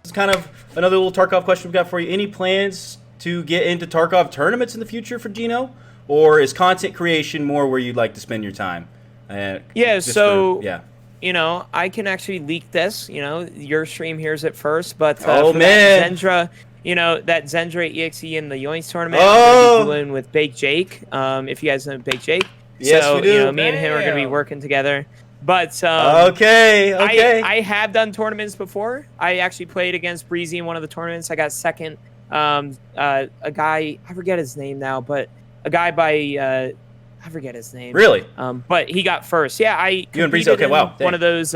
is kind of another little Tarkov question we've got for you. Any plans to get into Tarkov tournaments in the future for Genooo? Or is content creation more where you'd like to spend your time? You know, I can actually leak this. You know, your stream hears it first, but man, that Zendra, you know, that Zendra EXE in the Yoinks tournament, I'm gonna be doing with BokG. If you guys know BokG, yes, so we do. You know, me and him are gonna be working together. But okay. I have done tournaments before. I actually played against Breezy in one of the tournaments. I got second. A guy, I forget his name now, but a guy by I forget his name. Really? But he got first. Yeah, I competed in one of those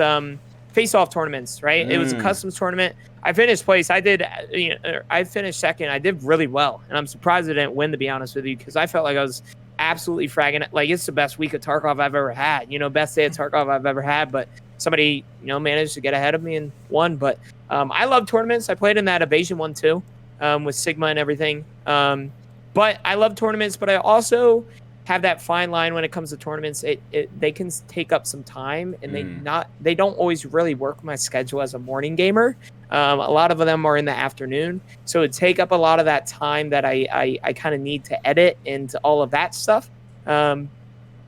face-off tournaments, right? It was a customs tournament. I finished place. I finished second. I did really well, and I'm surprised I didn't win, to be honest with you, because I felt like I was absolutely fragging it. Like, it's the best week of Tarkov I've ever had. You know, best day of Tarkov I've ever had. But somebody, you know, managed to get ahead of me and won. But I love tournaments. I played in that Evasion one too, with Sigma and everything. But I love tournaments. But I also have that fine line when it comes to tournaments. They can take up some time, and they don't always really work my schedule as a morning gamer. A lot of them are in the afternoon, so it take up a lot of that time that I kind of need to edit and all of that stuff. And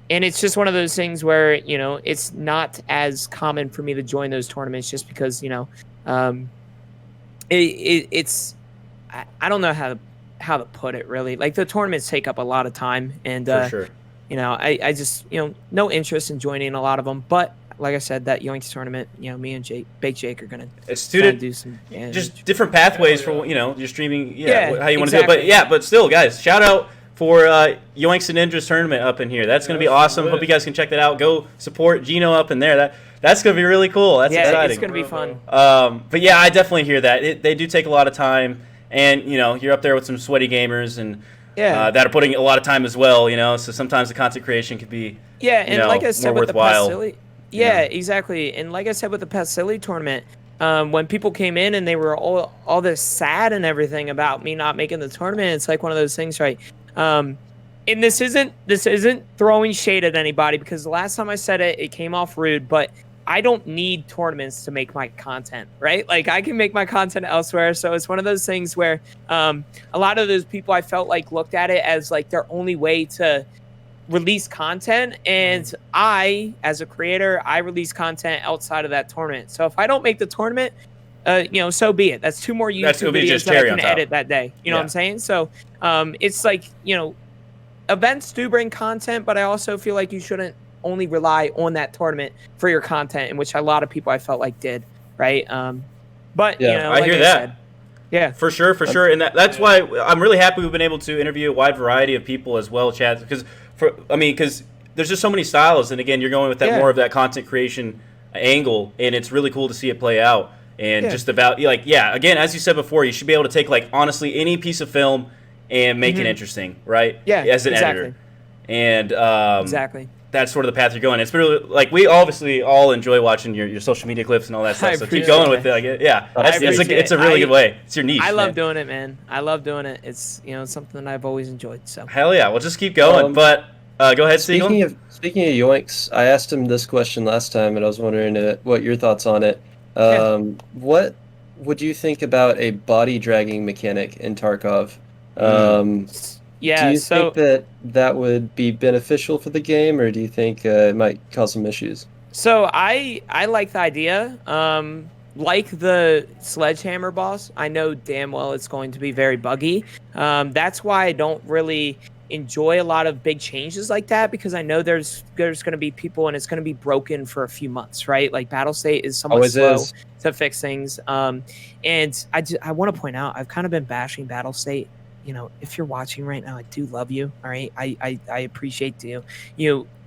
it's just one of those things where, you know, it's not as common for me to join those tournaments just because, you know, it's I don't know how to put it, really. Like, the tournaments take up a lot of time, and for sure. You know, I just, you know, no interest in joining a lot of them. But like I said, that Yoinks tournament, you know, me and BokG are gonna do some damage. Just different pathways for, you know, your streaming, how you want to do exactly. it. But still, guys, shout out for Yoinks and Ninjas tournament up in here. That's gonna be awesome. Hope you guys can check that out. Go support Genooo up in there. That's gonna be really cool. That's exciting. It's gonna be fun. But yeah, I definitely hear that. They do take a lot of time. And, you know, you're up there with some sweaty gamers and that are putting a lot of time as well, you know. So sometimes the content creation could be, like I said, more with worthwhile. The Pastili, exactly. And like I said, with the Pastili tournament, when people came in and they were all this sad and everything about me not making the tournament, it's like one of those things, right? And this isn't throwing shade at anybody, because the last time I said it, it came off rude, but I don't need tournaments to make my content, right? Like, I can make my content elsewhere. So it's one of those things where a lot of those people, I felt like, looked at it as like their only way to release content. And I, as a creator, I release content outside of that tournament. So if I don't make the tournament, you know, so be it. That's 2 more YouTube videos that I can edit that day. You know what I'm saying? So it's like, you know, events do bring content, but I also feel like you shouldn't only rely on that tournament for your content, in which a lot of people, I felt like, did, right? But you know, I hear that. said, yeah, for sure, and that's why I'm really happy we've been able to interview a wide variety of people as well, Chad. Because there's just so many styles, and again, you're going with that more of that content creation angle, and it's really cool to see it play out. And just about again, as you said before, you should be able to take, like, honestly any piece of film and make it interesting, right? Yeah, as an editor, and exactly. That's sort of the path you're going. It's really, like, we obviously all enjoy watching your social media clips and all that stuff. So keep going with it. Like, it's a really good way. It's your niche. I love doing it, man. I love doing it. It's, you know, something that I've always enjoyed. So hell yeah, we'll just keep going. But go ahead, Siegel. Speaking of Yoinks, I asked him this question last time, and I was wondering what your thoughts on it. What would you think about a body dragging mechanic in Tarkov? Do you think that would be beneficial for the game, or do you think it might cause some issues? So I like the idea. Like the Sledgehammer boss, I know damn well it's going to be very buggy. That's why I don't really enjoy a lot of big changes like that, because I know there's going to be people and it's going to be broken for a few months, right? Like, Battlestate is somewhat slow to fix things. And I want to point out, I've kind of been bashing Battlestate. You know, if you're watching right now, I do love you. All right, I appreciate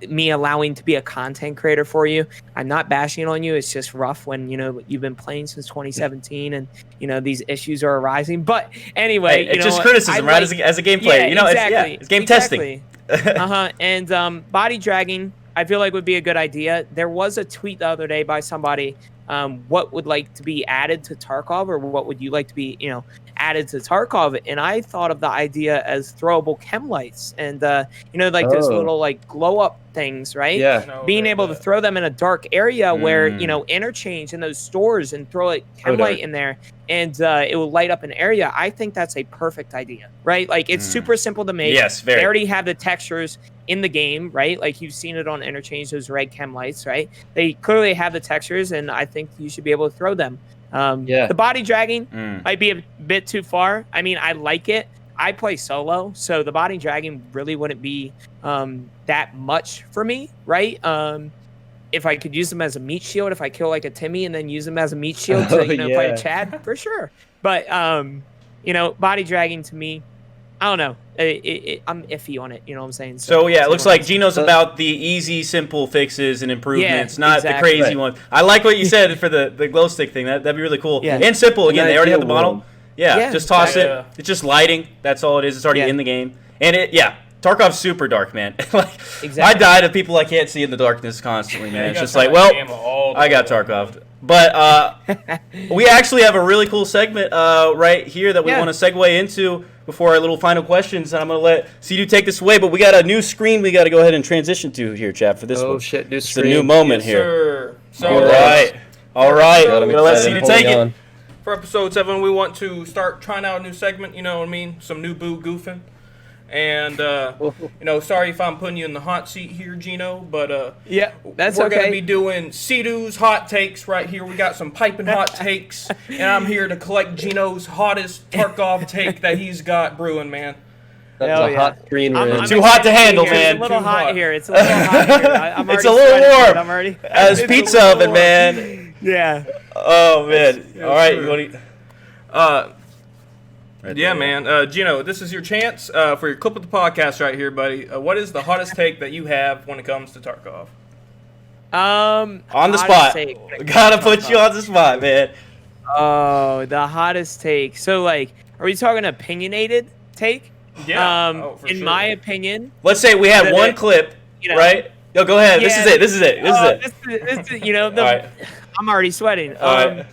me allowing to be a content creator for you. I'm not bashing on you. It's just rough when, you know, you've been playing since 2017 and, you know, these issues are arising. But anyway, it's just criticism, right? As a game player, you know, it's game testing. And body dragging, I feel like, would be a good idea. There was a tweet the other day by somebody what would like to be added to Tarkov, or what would you like to be, added to Tarkov? And I thought of the idea as throwable chem lights, and like those little like glow up things, right? Yeah. Being able to throw them in a dark area where interchange in those stores and throw a chem light in there, and it will light up an area. I think that's a perfect idea, right? Like it's super simple to make. Yes, very. They already have the textures in the game, right? Like you've seen it on interchange, those red chem lights, right? They clearly have the textures, and I think you should be able to throw them. The body dragging might be a bit too far. I mean, I like it. I play solo, so the body dragging really wouldn't be that much for me, right? If I could use them as a meat shield, if I kill like a Timmy and then use them as a meat shield to play a Chad, for sure. But body dragging to me, I don't know. I'm iffy on it. You know what I'm saying? So yeah, it looks like Geno's about the easy, simple fixes and improvements, not the crazy ones. I like what you said for the glow stick thing. That'd be really cool. Yeah. And simple. Again, they already have the model. Yeah, just toss it. It's just lighting. That's all it is. It's already in the game. And Tarkov's super dark, man. I die to people I can't see in the darkness constantly, man. It's just like, well, I got Tarkov. But we actually have a really cool segment right here that we want to segue into before our little final questions. And I'm going to let Sea-Doo take this away. But we got a new screen we got to go ahead and transition to here, Chad, for this one. Oh, shit, new screen. It's a new moment here. All right. We're going to let Sea-Doo take it. For episode 7, we want to start trying out a new segment, you know what I mean? Some new boo goofing. And, sorry if I'm putting you in the hot seat here, Geno, but that's we're going to be doing Sea-Doo's hot takes right here. We got some piping hot takes, and I'm here to collect Geno's hottest Tarkov take that he's got brewing, man. That's a hot screen. Too hot to handle, man. It's a little hot here. It's a little hot here. I'm it's a little warm. As pizza oven, man. Yeah. Oh, man. All right. You want to... man. Geno, this is your chance for your clip of the podcast right here, buddy. What is the hottest take that you have when it comes to Tarkov? On the spot. Gotta put you on the spot, man. Oh, the hottest take. So, like, are we talking opinionated take? Yeah. In my opinion. Let's say we had one clip, right? Yo, go ahead. This is it. This is it. Right. I'm already sweating. I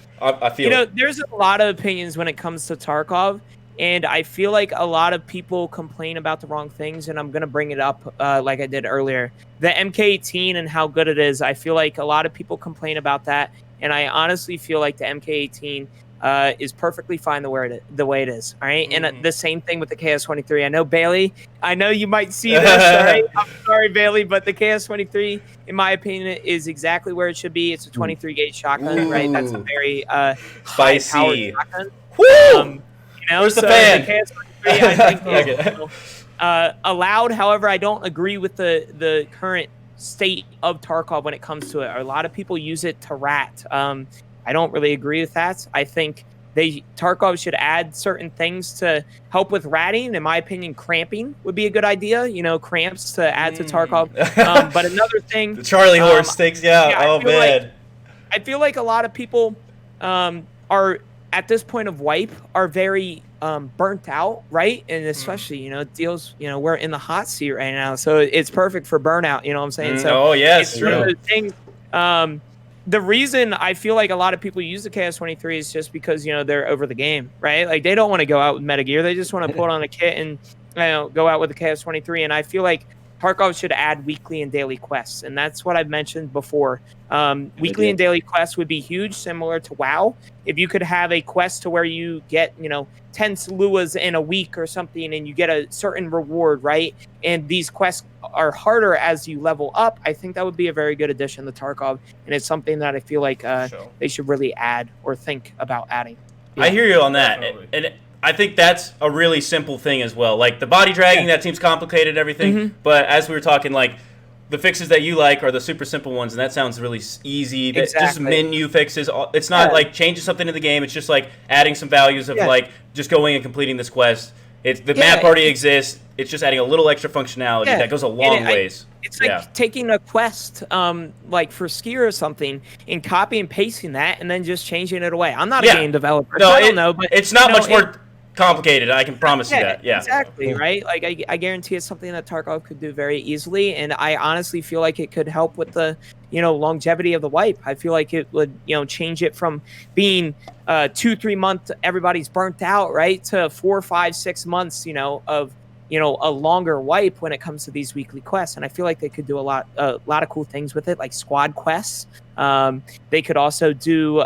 feel there's a lot of opinions when it comes to Tarkov, and I feel like a lot of people complain about the wrong things, and I'm going to bring it up like I did earlier. The MK18 and how good it is, I feel like a lot of people complain about that, and I honestly feel like the MK18 is perfectly fine the way it is, all right? And the same thing with the KS-23. I know, Bailey, I know you might see this, all right? I'm sorry, Bailey, but the KS-23, in my opinion, is exactly where it should be. It's a 23-gauge shotgun, right? That's a very spicy shotgun. Woo! Where's the fan? The KS-23, I think, is allowed. However, I don't agree with the current state of Tarkov when it comes to it. A lot of people use it to rat. I don't really agree with that. I think Tarkov should add certain things to help with ratting. In my opinion, cramping would be a good idea. Cramps to add to Tarkov. But another thing, the Charlie horse sticks you out. Oh man, I feel like a lot of people are at this point of wipe are very burnt out, right? And especially deals. We're in the hot seat right now, so it's perfect for burnout. You know what I'm saying? So it's true. One of those things. The reason I feel like a lot of people use the KS-23 is just because, they're over the game, right? Like, they don't want to go out with metagear. They just want to put on a kit and, go out with the KS-23. And I feel like Tarkov should add weekly and daily quests. And that's what I've mentioned before. Weekly and daily quests would be huge, similar to WoW. If you could have a quest to where you get, 10 Saluas in a week or something, and you get a certain reward, right? And these quests are harder as you level up. I think that would be a very good addition to Tarkov, and it's something that I feel like they should really add or think about adding. Yeah. I hear you on that, and I think that's a really simple thing as well. Like the body dragging, that seems complicated and everything, but as we were talking, like the fixes that you like are the super simple ones, and that sounds really easy. Just menu fixes. It's not like changing something in the game. It's just like adding some values of like just going and completing this quest. The map already exists. It's just adding a little extra functionality that goes a long ways. It's like taking a quest, like for skier or something, and copy and pasting that, and then just changing it away. I'm not a game developer, so I don't know, but it's not much more. complicated. I can promise you that. Yeah. Exactly, right? Like, I guarantee it's something that Tarkov could do very easily, and I honestly feel like it could help with the, longevity of the wipe. I feel like it would, change it from being 2-3 months, everybody's burnt out, right, to 4, 5, 6 months, of a longer wipe when it comes to these weekly quests. And I feel like they could do a lot of cool things with it, like squad quests. They could also do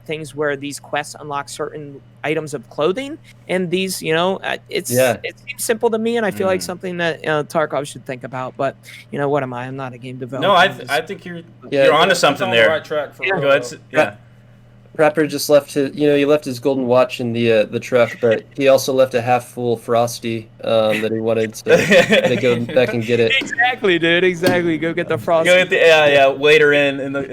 things where these quests unlock certain items of clothing, and these, it seems simple to me, and I feel like something that Tarkov should think about. But what am I? I'm not a game developer. No, I think you're onto something there. Right track for Go ahead. Yeah. Rapper just left his, he left his golden watch in the truck, but he also left a half full Frosty that he wanted to go back and get it. Exactly, dude. Exactly. Go get the Frosty. Go get the waiter in the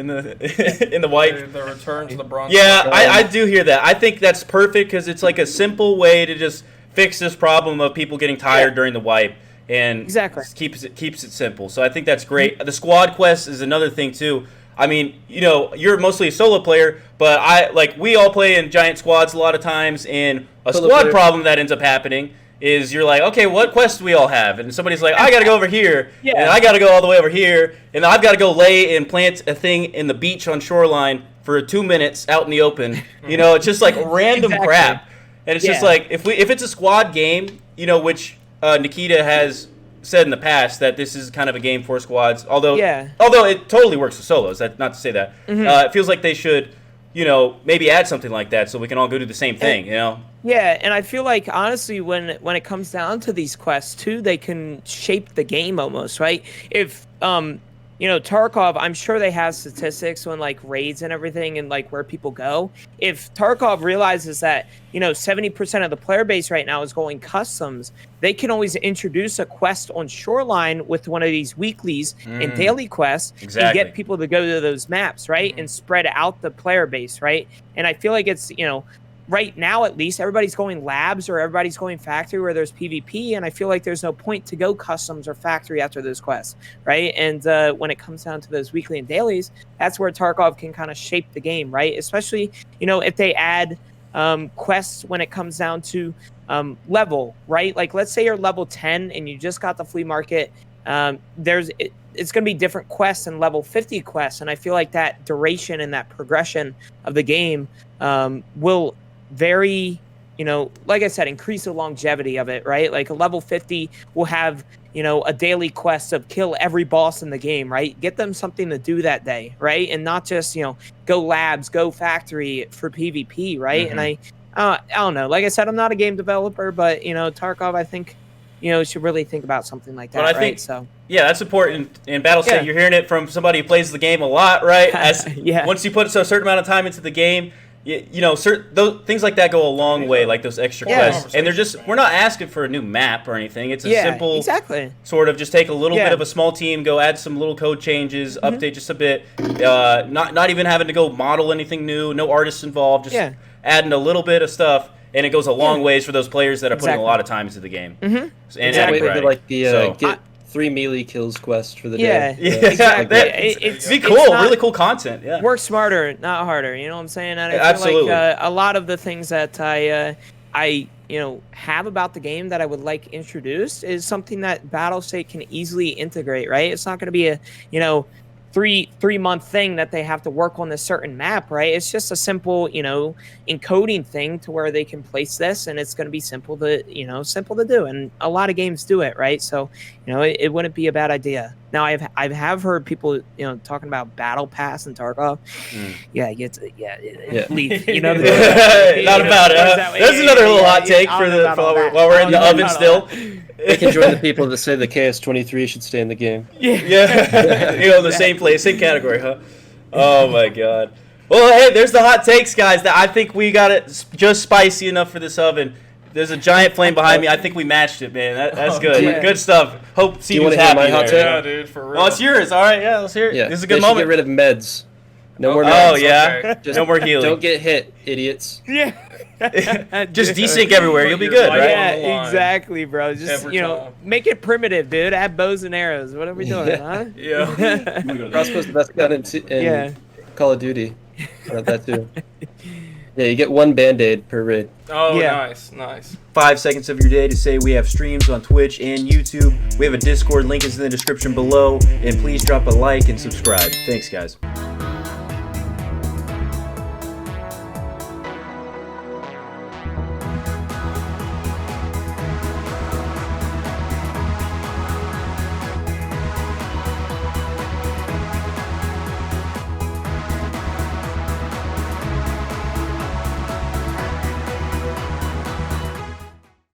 in the wipe. The return to the Bronx. Yeah, I do hear that. I think that's perfect because it's like a simple way to just fix this problem of people getting tired during the wipe, and keeps it simple. So I think that's great. The squad quest is another thing too. I mean, you're mostly a solo player, but we all play in giant squads a lot of times, and a squad problem that ends up happening is you're like, okay, what quests do we all have? And somebody's like, I got to go over here, and I got to go all the way over here, and I've got to go lay and plant a thing in the beach on shoreline for 2 minutes out in the open. It's just like random crap. And it's just like, if it's a squad game, which Nikita has said in the past that this is kind of a game for squads, although it totally works for solos. That's not to say that. It feels like they should, maybe add something like that so we can all go do the same thing. Yeah, and I feel like honestly, when it comes down to these quests too, they can shape the game almost, right? If Tarkov, I'm sure they have statistics on like raids and everything and like where people go. If Tarkov realizes that 70% of the player base right now is going customs, they can always introduce a quest on Shoreline with one of these weeklies and daily quests and get people to go to those maps, right? And spread out the player base, right? And I feel like it's, right now, at least, everybody's going labs or everybody's going factory where there's PvP, and I feel like there's no point to go customs or factory after those quests, right? And when it comes down to those weekly and dailies, that's where Tarkov can kind of shape the game, right? Especially, if they add quests when it comes down to level, right? Like, let's say you're level 10 and you just got the flea market. It's going to be different quests and level 50 quests, and I feel like that duration and that progression of the game will very, like I said, increase the longevity of it, right? Like a level 50 will have, a daily quest of kill every boss in the game, right? Get them something to do that day, right? And not just, go labs, go factory for PvP, right? And I don't know. Like I said, I'm not a game developer, but, Tarkov, I think, should really think about something like that, I think, so. Yeah, that's important. In Battlestate, you're hearing it from somebody who plays the game a lot, right? Once you put a certain amount of time into the game, things like that go a long way, like those extra quests. And we're not asking for a new map or anything. It's a simple sort of just take a little bit of a small team, go add some little code changes, update just a bit. Not even having to go model anything new, no artists involved, just adding a little bit of stuff. And it goes a long ways for those players that are putting a lot of time into the game. And like the get 3 melee kills quest for the day. Exactly. It'd be cool. Really cool content. Yeah. Work smarter, not harder. You know what I'm saying? And I feel Absolutely. like a lot of the things that I have about the game that I would like introduced is something that Battlestate can easily integrate. Right? It's not going to be a 3-month thing that they have to work on this certain map, right? It's just a simple, encoding thing to where they can place this, and it's going to be simple to do. And a lot of games do it, right? So, it wouldn't be a bad idea. Now, I have heard people, talking about Battle Pass and Tarkov. Leave. Not about it. There's another little hot take while we're in the oven still. They can join the people that say the KS-23 should stay in the game. The same place, same category, huh? Oh my god. Well, hey, there's the hot takes, guys. I think we got it just spicy enough for this oven. There's a giant flame behind me. I think we matched it, man. That's good. Yeah. Good stuff. Hope Steve's happy my hot there. Yeah, dude, for real. Oh, it's yours. All right, yeah, let's hear it. Yeah. This is a good They should moment. get rid of meds. No more meds. Oh, yeah. Okay. No more healing. Don't get hit, idiots. Yeah. Just desync everywhere. You'll be good, right? Yeah, exactly, bro. Just, time. make it primitive, dude. Add bows and arrows. What are we doing, huh? Yeah. Crossbow's the best gun in Call of Duty. That too. Yeah, you get one Band-Aid per raid. Oh, Yeah. nice. 5 seconds of your day to say we have streams on Twitch and YouTube. We have a Discord, link is in the description below. And please drop a like and subscribe. Thanks, guys.